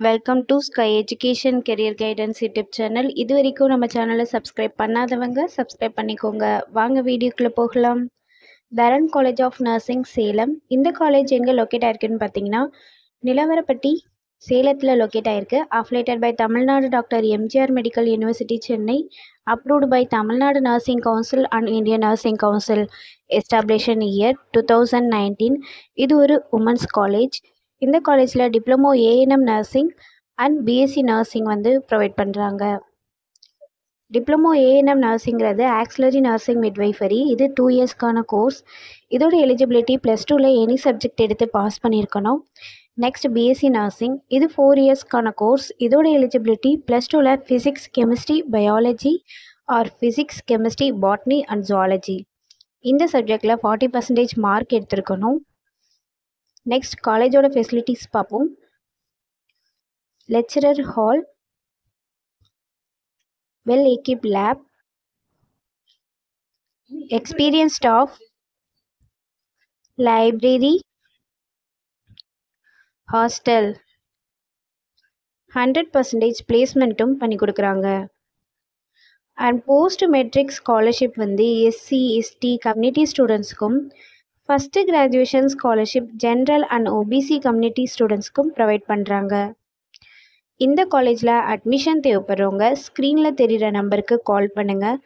Welcome to sky education career guidance YouTube channel. இது வரைக்கும் நம்ம சேனலை சப்ஸ்கிரைப் பண்ணாதவங்க சப்ஸ்கிரைப் பண்ணிக்கோங்க. வாங்க வீடியோக்குள்ளே போகலாம். தரன் காலேஜ் ஆஃப் நர்சிங் சேலம். இந்த காலேஜ் எங்கே லொக்கேட் ஆயிருக்குன்னு பார்த்தீங்கன்னா நிலவரப்பட்டி சேலத்தில் லொக்கேட் ஆயிருக்கு. Affiliated by Tamil Nadu doctor MGR medical university Chennai. Approved by Tamil Nadu nursing council and Indian nursing council. Establishment year 2019. இது ஒரு உமன்ஸ் காலேஜ். இந்த காலேஜில் diploma ANM nursing and BSc nursing provide பண்ணுறாங்க. டிப்ளமோ ஏஎன்எம் நர்சிங்கிறது ஆக்சிலரி நர்சிங் மிட்வைஃபரி. இது 2 இயர்ஸ்க்கான கோர்ஸ். இதோட எலிஜிபிலிட்டி +2ல் எனி சப்ஜெக்ட் எடுத்து பாஸ் பண்ணியிருக்கணும். Next BSc nursing. இது 4 இயர்ஸ்க்கான கோர்ஸ். இதோட எலிஜிபிலிட்டி +2ல் physics chemistry biology R physics chemistry botany and zoology இந்த சப்ஜெக்டில் 40% மார்க் எடுத்திருக்கணும். நெக்ஸ்ட் காலேஜோட ஃபெசிலிட்டிஸ் பார்ப்போம். Lecturer hall, well equipped lab, experience staff, library, hostel, 100% பிளேஸ்மெண்ட்டும் பண்ணி கொடுக்குறாங்க. And post matric scholarship SC ST community ஸ்டூடெண்ட்ஸ்க்கும், first graduation scholarship general and OBC community ஸ்டூடெண்ட்ஸ்க்கும் ப்ரொவைட் பண்ணுறாங்க. இந்த காலேஜில் அட்மிஷன் தேவைப்படுறவங்க ஸ்க்ரீனில் தெரிகிற நம்பருக்கு கால் பண்ணுங்கள்.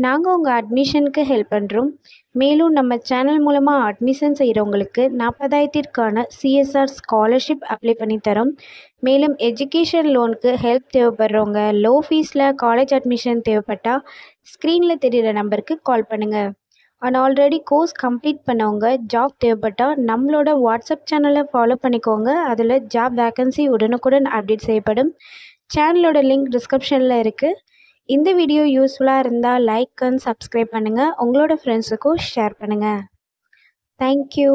நாங்கள் உங்கள் அட்மிஷனுக்கு ஹெல்ப் பண்ணுறோம். மேலும் நம்ம சேனல் மூலமாக அட்மிஷன் செய்கிறவங்களுக்கு 40,000க்கான சிஎஸ்ஆர் ஸ்காலர்ஷிப் அப்ளை பண்ணி தரோம். மேலும் எஜுகேஷன் லோனுக்கு ஹெல்ப் தேவைப்படுறவங்க லோ ஃபீஸில் காலேஜ் அட்மிஷன் தேவைப்பட்டால் ஸ்க்ரீனில் தெரிகிற நம்பருக்கு கால் பண்ணுங்கள். அண்ட் ஆல்ரெடி கோர்ஸ் கம்ப்ளீட் பண்ணவங்க ஜாப் தேவைப்பட்டால் நம்மளோட வாட்ஸ்அப் சேனலை ஃபாலோ பண்ணிக்கோங்க. அதில் ஜாப் வேக்கன்சி உடனுக்குடன் அப்டேட் செய்யப்படும். சேனலோட லிங்க் டிஸ்கிரிப்ஷனில் இருக்குது. இந்த வீடியோ யூஸ்ஃபுல்லாக இருந்தால் லைக் அண்ட் சப்ஸ்கிரைப் பண்ணுங்கள். உங்களோட ஃப்ரெண்ட்ஸுக்கும் ஷேர் பண்ணுங்கள். தேங்க்யூ.